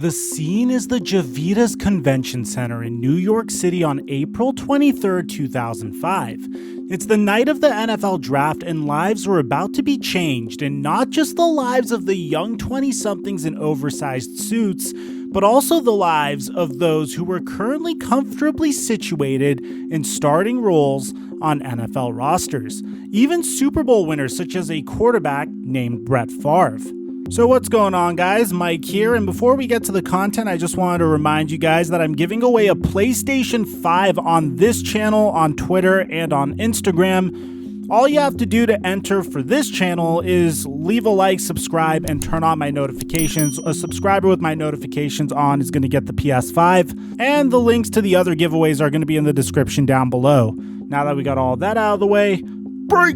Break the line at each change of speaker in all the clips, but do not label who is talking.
The scene is the Javitas Convention Center in New York City on April 23, 2005. It's the night of the NFL draft and lives were about to be changed, and not just the lives of the young 20-somethings in oversized suits, but also the lives of those who were currently comfortably situated in starting roles on NFL rosters. Even Super Bowl winners such as a quarterback named Brett Favre. So what's going on, guys? Mike here, and before we get to the content, I just wanted to remind you guys that I'm giving away a PlayStation 5 on this channel, on Twitter, and on Instagram. All you have to do to enter for this channel is leave a like, subscribe, and turn on my notifications. A subscriber with my notifications on is going to get the PS5, and the links to the other giveaways are going to be in the description down below. Now that we got all that out of the way, break!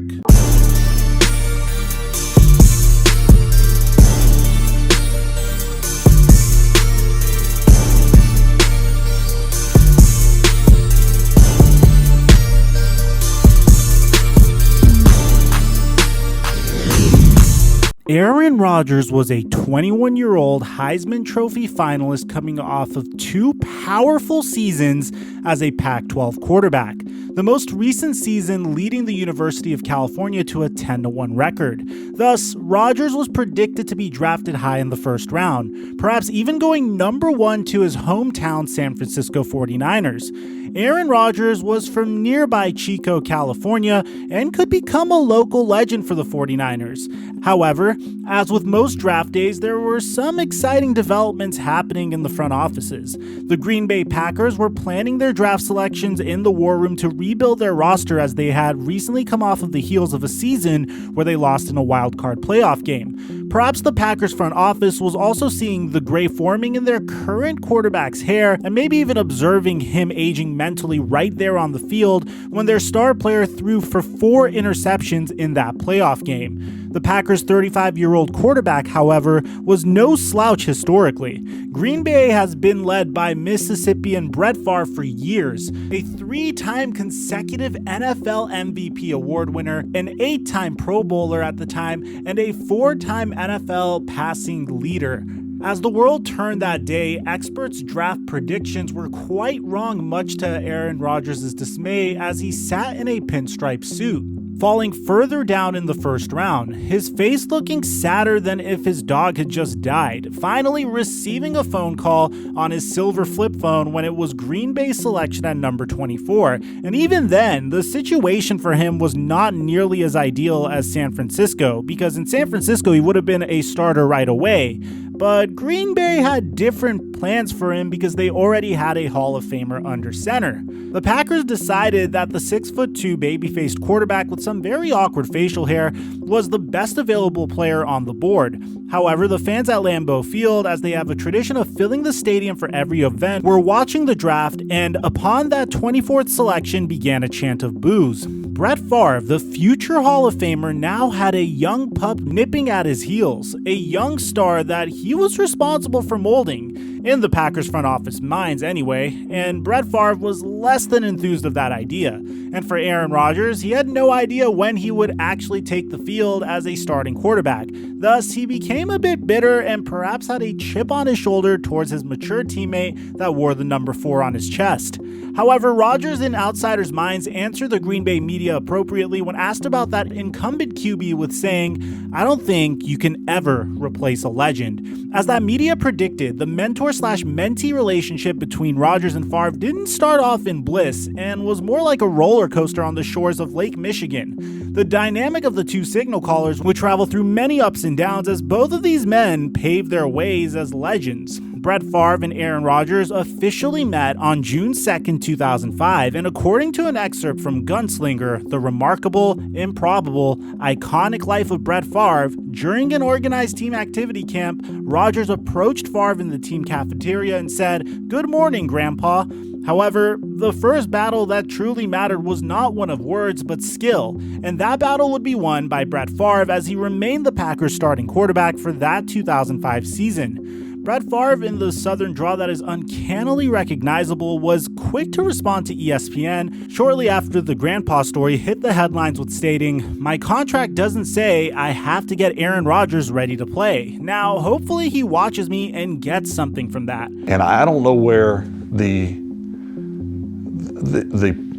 Aaron Rodgers was a 21-year-old Heisman Trophy finalist coming off of two powerful seasons as a Pac-12 quarterback. The most recent season leading the University of California to a 10-1 record. Thus, Rodgers was predicted to be drafted high in the first round, perhaps even going number 1 to his hometown San Francisco 49ers. Aaron Rodgers was from nearby Chico, California, and could become a local legend for the 49ers. However, as with most draft days, there were some exciting developments happening in the front offices. The Green Bay Packers were planning their draft selections in the war room to rebuild their roster as they had recently come off of the heels of a season where they lost in a wild card playoff game. Perhaps the Packers front office was also seeing the gray forming in their current quarterback's hair and maybe even observing him aging mentally right there on the field when their star player threw for 4 interceptions in that playoff game. The Packers' 35-year-old quarterback, however, was no slouch historically. Green Bay has been led by Mississippian Brett Favre for years, a 3-time consecutive NFL MVP award winner, an 8-time Pro Bowler at the time, and a 4-time NFL passing leader. As the world turned that day, experts' draft predictions were quite wrong, much to Aaron Rodgers' dismay, as he sat in a pinstripe suit, falling further down in the first round, his face looking sadder than if his dog had just died, finally receiving a phone call on his silver flip phone when it was Green Bay's selection at number 24. And even then, the situation for him was not nearly as ideal as San Francisco, because in San Francisco he would have been a starter right away. But Green Bay had different plans for him because they already had a Hall of Famer under center. The Packers decided that the 6'2" baby-faced quarterback with some very awkward facial hair was the best available player on the board. However, the fans at Lambeau Field, as they have a tradition of filling the stadium for every event, were watching the draft, and upon that 24th selection began a chant of boos. Brett Favre, the future Hall of Famer, now had a young pup nipping at his heels, a young star that he was responsible for molding, in the Packers front office minds anyway, and Brett Favre was less than enthused of that idea. And for Aaron Rodgers, he had no idea when he would actually take the field as a starting quarterback. Thus, he became a bit bitter and perhaps had a chip on his shoulder towards his mature teammate that wore the number 4 on his chest. However, Rodgers, in outsiders' minds, answered the Green Bay media appropriately when asked about that incumbent QB with saying, "I don't think you can ever replace a legend." As that media predicted, the mentor/mentee relationship between Rodgers and Favre didn't start off in bliss and was more like a roller coaster on the shores of Lake Michigan. The dynamic of the two signal callers would travel through many ups and downs as both of these men paved their ways as legends. Brett Favre and Aaron Rodgers officially met on June 2nd, 2005, and according to an excerpt from Gunslinger, The Remarkable, Improbable, Iconic Life of Brett Favre, during an organized team activity camp, Rodgers approached Favre in the team cafeteria and said, "Good morning, Grandpa." However, the first battle that truly mattered was not one of words, but skill, and that battle would be won by Brett Favre as he remained the Packers' starting quarterback for that 2005 season. Brett Favre, in the Southern draw that is uncannily recognizable, was quick to respond to ESPN shortly after the grandpa story hit the headlines with stating, "My contract doesn't say I have to get Aaron Rodgers ready to play. Now, hopefully he watches me and gets something from that."
And I don't know where the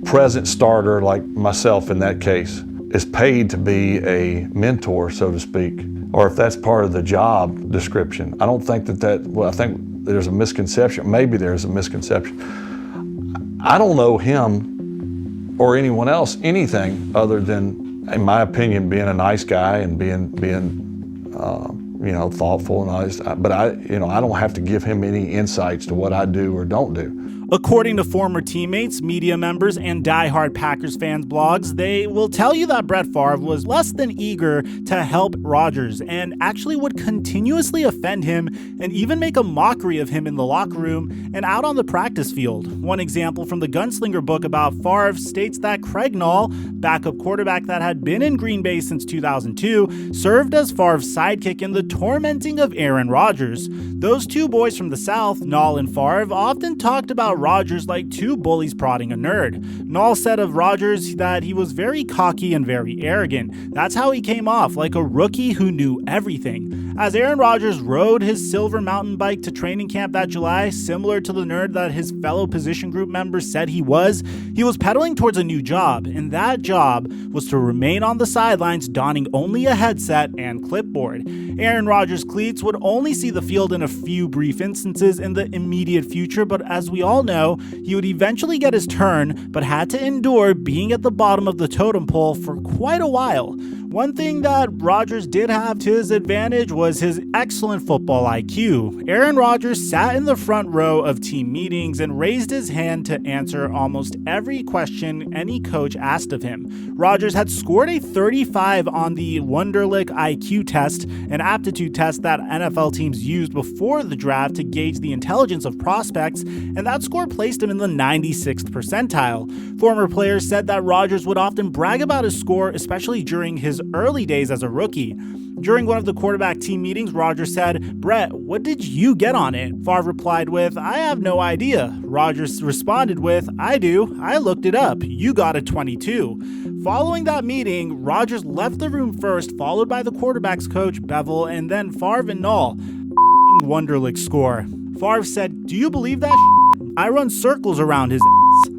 present starter, like myself in that case, is paid to be a mentor, so to speak, or if that's part of the job description. I don't think I think there's a misconception. Maybe there's a misconception. I don't know him or anyone else anything other than, in my opinion, being a nice guy and being thoughtful and honest. But I don't have to give him any insights to what I do or don't do.
According to former teammates, media members, and diehard Packers fans blogs, they will tell you that Brett Favre was less than eager to help Rodgers and actually would continuously offend him and even make a mockery of him in the locker room and out on the practice field. One example from the Gunslinger book about Favre states that Craig Nall, backup quarterback that had been in Green Bay since 2002, served as Favre's sidekick in the tormenting of Aaron Rodgers. Those two boys from the South, Nall and Favre, often talked about Rodgers like two bullies prodding a nerd. Nall said of Rodgers that he was very cocky and very arrogant. That's how he came off, like a rookie who knew everything. As Aaron Rodgers rode his silver mountain bike to training camp that July, similar to the nerd that his fellow position group members said he was pedaling towards a new job, and that job was to remain on the sidelines donning only a headset and clipboard. Aaron Rodgers' cleats would only see the field in a few brief instances in the immediate future, but as we all know, he would eventually get his turn, but had to endure being at the bottom of the totem pole for quite a while. One thing that Rodgers did have to his advantage was his excellent football IQ. Aaron Rodgers sat in the front row of team meetings and raised his hand to answer almost every question any coach asked of him. Rodgers had scored a 35 on the Wonderlic IQ test, an aptitude test that NFL teams used before the draft to gauge the intelligence of prospects, and that score placed him in the 96th percentile. Former players said that Rodgers would often brag about his score, especially during his early days as a rookie. During one of the quarterback team meetings, Rodgers said, "Brett, what did you get on it?" Favre replied with, "I have no idea." Rodgers responded with, "I do. I looked it up. You got a 22. Following that meeting, Rodgers left the room first, followed by the quarterback's coach, Bevel, and then Favre and Nall. Wonderlic score. Favre said, "Do you believe that shit? I run circles around his ass."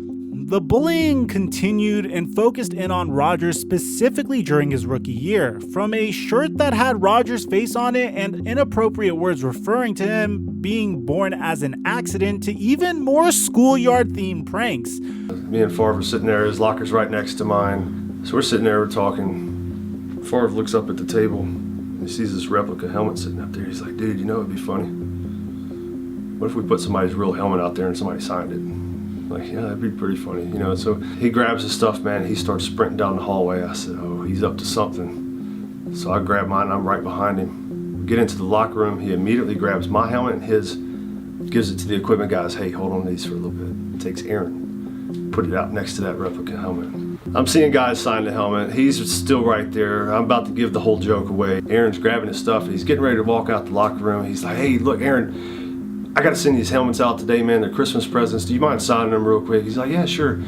The bullying continued and focused in on Rodgers specifically during his rookie year. From a shirt that had Rodgers' face on it and inappropriate words referring to him being born as an accident to even more schoolyard-themed pranks.
Me and Favre were sitting there, his locker's right next to mine. So we're sitting there, we're talking. Favre looks up at the table, and he sees this replica helmet sitting up there. He's like, "Dude, you know it'd be funny? What if we put somebody's real helmet out there and somebody signed it?" Like, yeah, that'd be pretty funny, you know. So he grabs his stuff, man. He starts sprinting down the hallway. I said, "Oh, he's up to something." So I grab mine, and I'm right behind him. We get into the locker room. He immediately grabs my helmet and his, gives it to the equipment guys. "Hey, hold on to these for a little bit." Takes Aaron, put it out next to that replica helmet. I'm seeing guys sign the helmet. He's still right there. I'm about to give the whole joke away. Aaron's grabbing his stuff, and he's getting ready to walk out the locker room. He's like, "Hey, look, Aaron, I got to send these helmets out today, man. They're Christmas presents. Do you mind signing them real quick?" He's like, "Yeah, sure."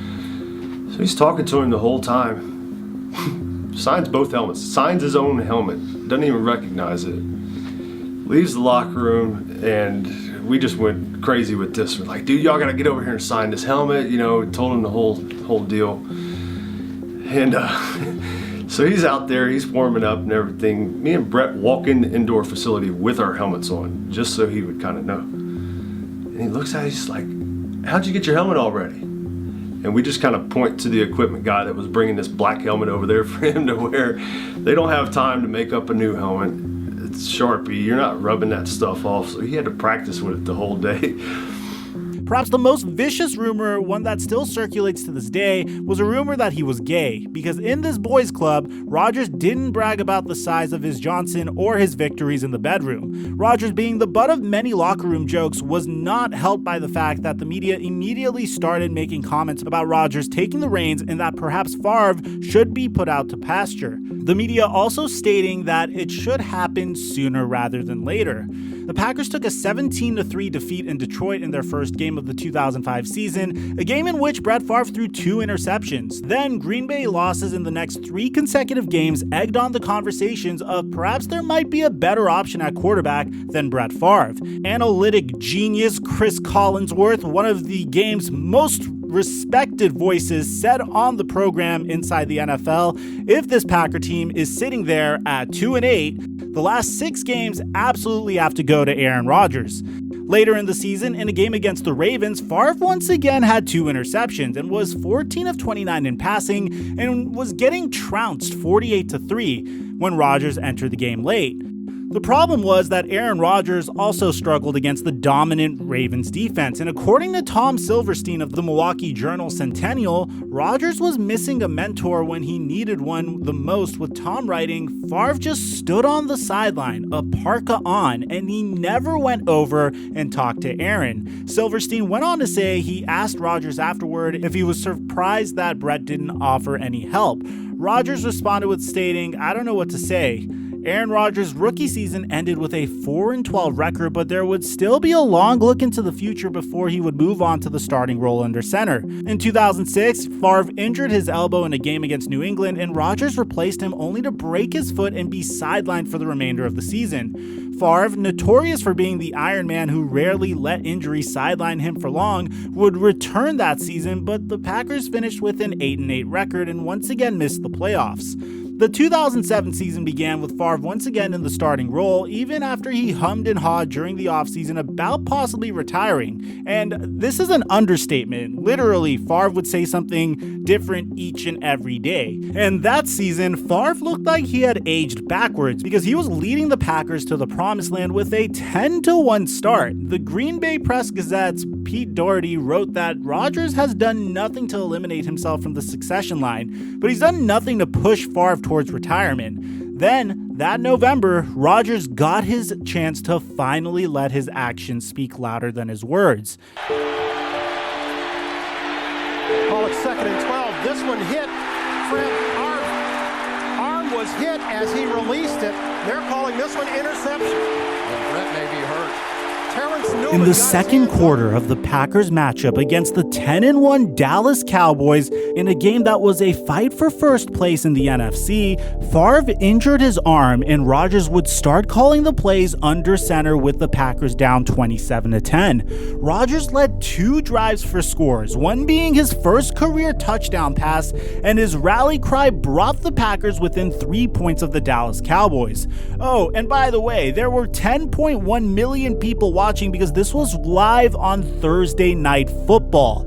So he's talking to him the whole time. Signs both helmets. Signs his own helmet. Doesn't even recognize it. Leaves the locker room, and we just went crazy with this. We're like, "Dude, y'all got to get over here and sign this helmet." You know, told him the whole deal. And so he's out there. He's warming up and everything. Me and Brett walk in the indoor facility with our helmets on, just so he would kind of know. And he looks at it, he's like, "How'd you get your helmet already?" And we just kind of point to the equipment guy that was bringing this black helmet over there for him to wear. They don't have time to make up a new helmet. It's Sharpie, you're not rubbing that stuff off. So he had to practice with it the whole day.
Perhaps the most vicious rumor, one that still circulates to this day, was a rumor that he was gay, because in this boys' club, Rodgers didn't brag about the size of his Johnson or his victories in the bedroom. Rodgers, being the butt of many locker room jokes, was not helped by the fact that the media immediately started making comments about Rodgers taking the reins and that perhaps Favre should be put out to pasture. the media also stating that it should happen sooner rather than later. The Packers took a 17-3 defeat in Detroit in their first game of the 2005 season, a game in which Brett Favre threw 2 interceptions. Then Green Bay losses in the next 3 consecutive games egged on the conversations of perhaps there might be a better option at quarterback than Brett Favre. Analytic genius Chris Collinsworth, one of the game's most respected voices, said on the program Inside the NFL, if this Packer team is sitting there at 2-8, the last 6 games absolutely have to go to Aaron Rodgers. Later in the season, in a game against the Ravens, Favre once again had 2 interceptions and was 14 of 29 in passing and was getting trounced 48-3 when Rodgers entered the game late. The problem was that Aaron Rodgers also struggled against the dominant Ravens defense, and according to Tom Silverstein of the Milwaukee Journal Centennial, Rodgers was missing a mentor when he needed one the most, with Tom writing, Favre just stood on the sideline, a parka on, and he never went over and talked to Aaron. Silverstein went on to say he asked Rodgers afterward if he was surprised that Brett didn't offer any help. Rodgers responded with stating, I don't know what to say. Aaron Rodgers' rookie season ended with a 4-12 record, but there would still be a long look into the future before he would move on to the starting role under center. In 2006, Favre injured his elbow in a game against New England, and Rodgers replaced him only to break his foot and be sidelined for the remainder of the season. Favre, notorious for being the Iron Man who rarely let injuries sideline him for long, would return that season, but the Packers finished with an 8-8 record and once again missed the playoffs. The 2007 season began with Favre once again in the starting role, even after he hummed and hawed during the offseason about possibly retiring. And this is an understatement. Literally, Favre would say something different each and every day. And that season, Favre looked like he had aged backwards because he was leading the Packers to the promised land with a 10-1 start. The Green Bay Press-Gazette's Pete Doherty wrote that Rodgers has done nothing to eliminate himself from the succession line, but he's done nothing to push Favre towards retirement. Then, that November, Rodgers got his chance to finally let his actions speak louder than his words.
Call it 2nd and 12. This one hit Fred arm was hit as he released it. They're calling this one interception. And Brett may be hurt.
In the second quarter of the Packers matchup against the 10-1 Dallas Cowboys in a game that was a fight for first place in the NFC, Favre injured his arm and Rodgers would start calling the plays under center with the Packers down 27-10. Rodgers led 2 drives for scores, one being his first career touchdown pass, and his rally cry brought the Packers within 3 points of the Dallas Cowboys. Oh, and by the way, there were 10.1 million people watching because this was live on Thursday Night Football,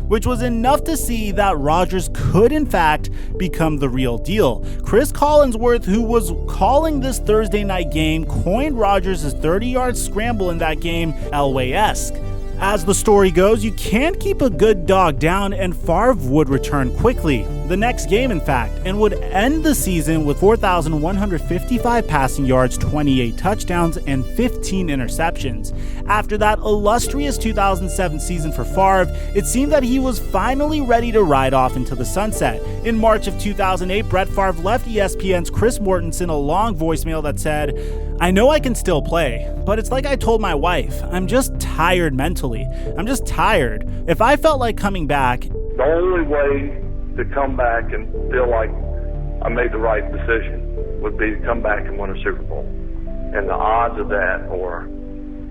which was enough to see that Rodgers could in fact become the real deal. Chris Collinsworth, who was calling this Thursday night game, coined Rodgers' 30-yard scramble in that game Elway-esque. As the story goes, you can't keep a good dog down, and Favre would return quickly. The next game, in fact, and would end the season with 4,155 passing yards, 28 touchdowns, and 15 interceptions. After that illustrious 2007 season for Favre, it seemed that he was finally ready to ride off into the sunset. In March of 2008, Brett Favre left ESPN's Chris Mortensen a long voicemail that said, I know I can still play, but it's like I told my wife, I'm just tired mentally. I'm just tired. If I felt like coming back,
the only way to come back and feel like I made the right decision would be to come back and win a Super Bowl. And the odds of that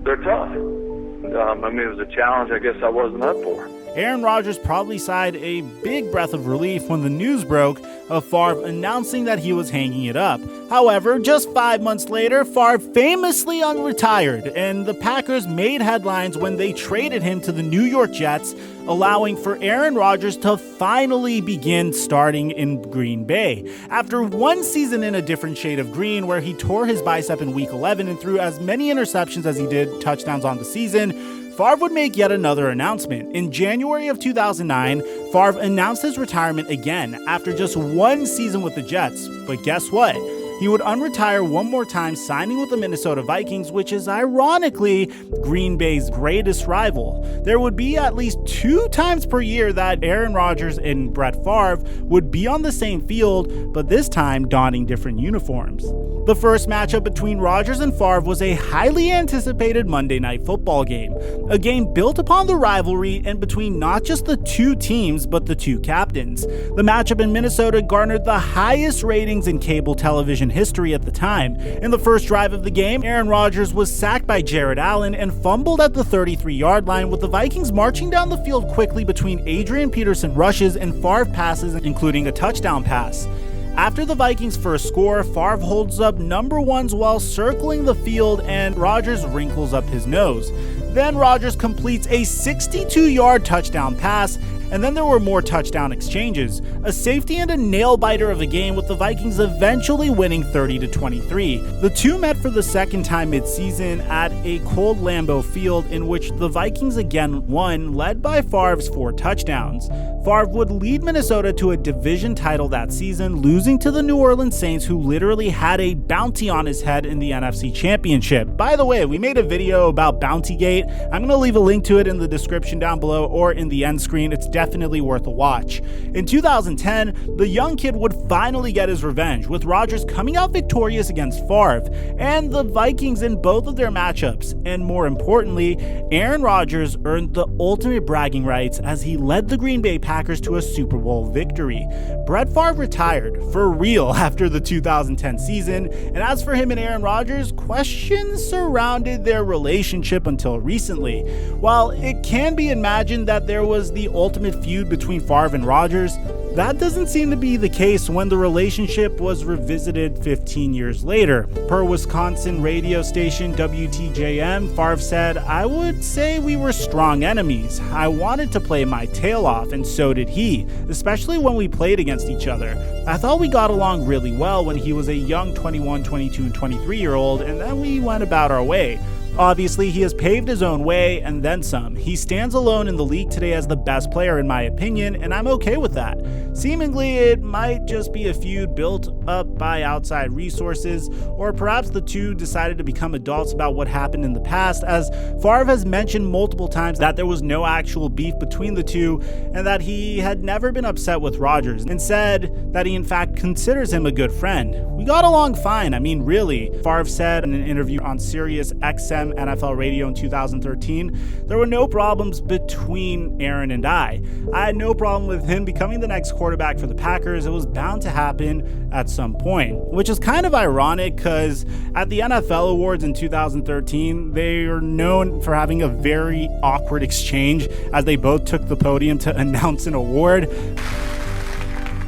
they're tough. It was a challenge I guess I wasn't up for.
Aaron Rodgers probably sighed a big breath of relief when the news broke of Favre announcing that he was hanging it up. However, just 5 months later, Favre famously unretired, and the Packers made headlines when they traded him to the New York Jets, allowing for Aaron Rodgers to finally begin starting in Green Bay. After one season in a different shade of green where he tore his bicep in Week 11 and threw as many interceptions as he did touchdowns on the season, Favre would make yet another announcement. In January of 2009, Favre announced his retirement again after just one season with the Jets. But guess what? He would unretire one more time, signing with the Minnesota Vikings, which is ironically Green Bay's greatest rival. There would be at least 2 times per year that Aaron Rodgers and Brett Favre would be on the same field, but this time donning different uniforms. The first matchup between Rodgers and Favre was a highly anticipated Monday Night Football game, a game built upon the rivalry and between not just the two teams, but the two captains. The matchup in Minnesota garnered the highest ratings in cable television history at the time. In the first drive of the game, Aaron Rodgers was sacked by Jared Allen and fumbled at the 33-yard line, with the Vikings marching down the field quickly between Adrian Peterson rushes and Favre passes, including a touchdown pass. After the Vikings' first score, Favre holds up number ones while circling the field and Rodgers wrinkles up his nose. Then Rodgers completes a 62-yard touchdown pass, and then there were more touchdown exchanges, a safety and a nail-biter of a game, with the Vikings eventually winning 30-23. The two met for the second time mid-season at a cold Lambeau Field, in which the Vikings again won, led by Favre's 4 touchdowns. Favre would lead Minnesota to a division title that season, losing to the New Orleans Saints, who literally had a bounty on his head in the NFC Championship. By the way, we made a video about Bountygate. I'm going to leave a link to it in the description down below or in the end screen. It's definitely worth a watch. In 2010, the young kid would finally get his revenge, with Rodgers coming out victorious against Favre and the Vikings in both of their matchups. And more importantly, Aaron Rodgers earned the ultimate bragging rights as he led the Green Bay Packers to a Super Bowl victory. Brett Favre retired for real after the 2010 season, and as for him and Aaron Rodgers, questions surrounded their relationship until recently. While it can be imagined that there was the ultimate feud between Favre and Rodgers, that doesn't seem to be the case when the relationship was revisited 15 years later. Per Wisconsin radio station WTJM, Favre said, "I would say we were strong enemies. I wanted to play my tail off, and so did he, especially when we played against each other. I thought we got along really well when he was a young 21, 22, and 23-year-old, and then we went about our way. Obviously, he has paved his own way and then some. He stands alone in the league today as the best player in my opinion, and I'm okay with that. Seemingly, it might just be a feud built up by outside resources, or perhaps the two decided to become adults about what happened in the past, as Favre has mentioned multiple times that there was no actual beef between the two and that he had never been upset with Rodgers, and said that he in fact considers him a good friend. We got along fine, I mean really," Favre said in an interview on Sirius XM NFL radio in 2013. "There were no problems between Aaron and I had no problem with him becoming the next quarterback for the Packers. It was bound to happen at some point," which is kind of ironic because at the NFL Awards in 2013, they are known for having a very awkward exchange as they both took the podium to announce an award.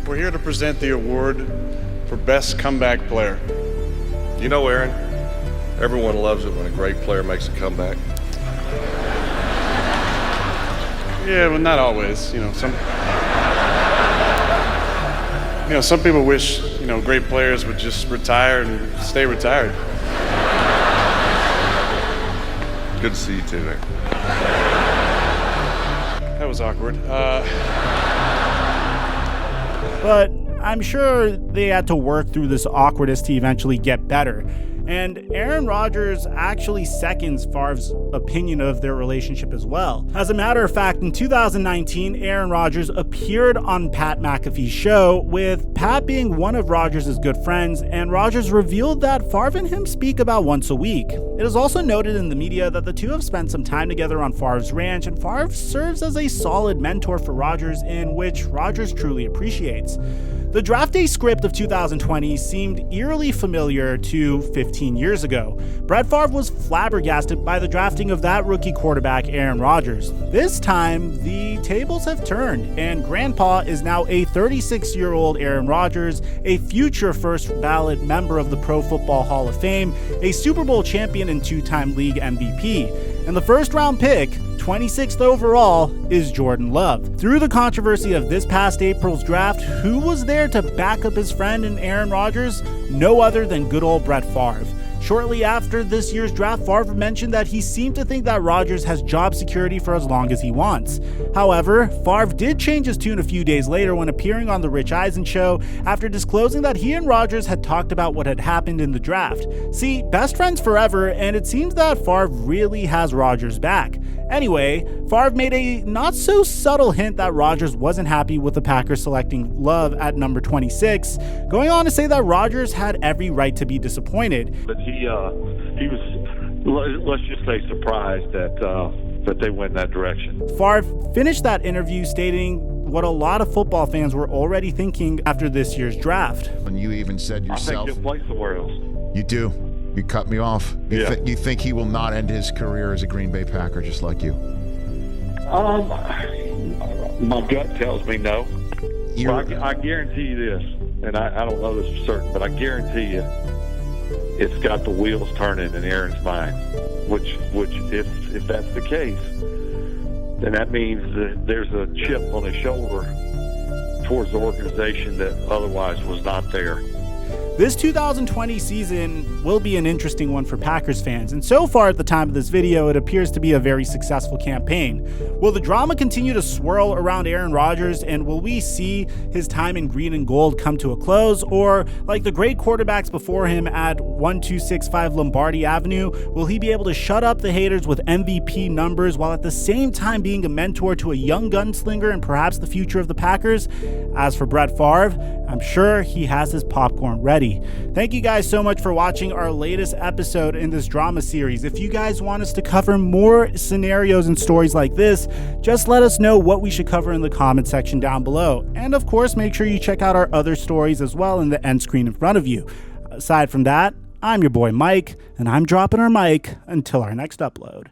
We're here to present the award for Best Comeback Player.
You know, Aaron, everyone loves it when a great player makes a comeback.
Yeah, but not always. Some people wish, great players would just retire and stay retired.
Good to see you too, Aaron.
That was awkward.
But I'm sure they had to work through this awkwardness to eventually get better. And Aaron Rodgers actually seconds Favre's opinion of their relationship as well. As a matter of fact, in 2019, Aaron Rodgers appeared on Pat McAfee's show, with Pat being one of Rodgers' good friends, and Rodgers revealed that Favre and him speak about once a week. It is also noted in the media that the two have spent some time together on Favre's ranch, and Favre serves as a solid mentor for Rodgers, in which Rodgers truly appreciates. The draft day script of 2020 seemed eerily familiar to 15 years ago. Brett Favre was flabbergasted by the drafting of that rookie quarterback, Aaron Rodgers. This time, the tables have turned, and Grandpa is now a 36-year-old Aaron Rodgers, a future first-ballot member of the Pro Football Hall of Fame, a Super Bowl champion and 2-time league MVP. And the first-round pick, 26th overall, is Jordan Love. Through the controversy of this past April's draft, who was there to back up his friend and Aaron Rodgers? No other than good old Brett Favre. Shortly after this year's draft, Favre mentioned that he seemed to think that Rodgers has job security for as long as he wants. However, Favre did change his tune a few days later when appearing on The Rich Eisen Show after disclosing that he and Rodgers had talked about what had happened in the draft. See, best friends forever, and it seems that Favre really has Rodgers back. Anyway, Favre made a not-so-subtle hint that Rodgers wasn't happy with the Packers selecting Love at number 26, going on to say that Rodgers had every right to be disappointed.
But he was, let's just say, surprised that they went in that direction.
Favre finished that interview stating what a lot of football fans were already thinking after this year's draft.
And you even said yourself,
I think he'll play somewhere else.
You do. You cut me off. You think he will not end his career as a Green Bay Packer just like you?
My gut tells me no. Well, I guarantee you this, and I don't know this for certain, but I guarantee you it's got the wheels turning in Aaron's mind, which if that's the case, then that means that there's a chip on his shoulder towards the organization that otherwise was not there.
This 2020 season will be an interesting one for Packers fans, and so far at the time of this video, it appears to be a very successful campaign. Will the drama continue to swirl around Aaron Rodgers, and will we see his time in green and gold come to a close, or like the great quarterbacks before him at 1265 Lombardi Avenue, will he be able to shut up the haters with MVP numbers while at the same time being a mentor to a young gunslinger and perhaps the future of the Packers? As for Brett Favre, I'm sure he has his popcorn ready. Thank you guys so much for watching our latest episode in this drama series. If you guys want us to cover more scenarios and stories like this, just let us know what we should cover in the comment section down below. And of course, make sure you check out our other stories as well in the end screen in front of you. Aside from that, I'm your boy Mike, and I'm dropping our mic until our next upload.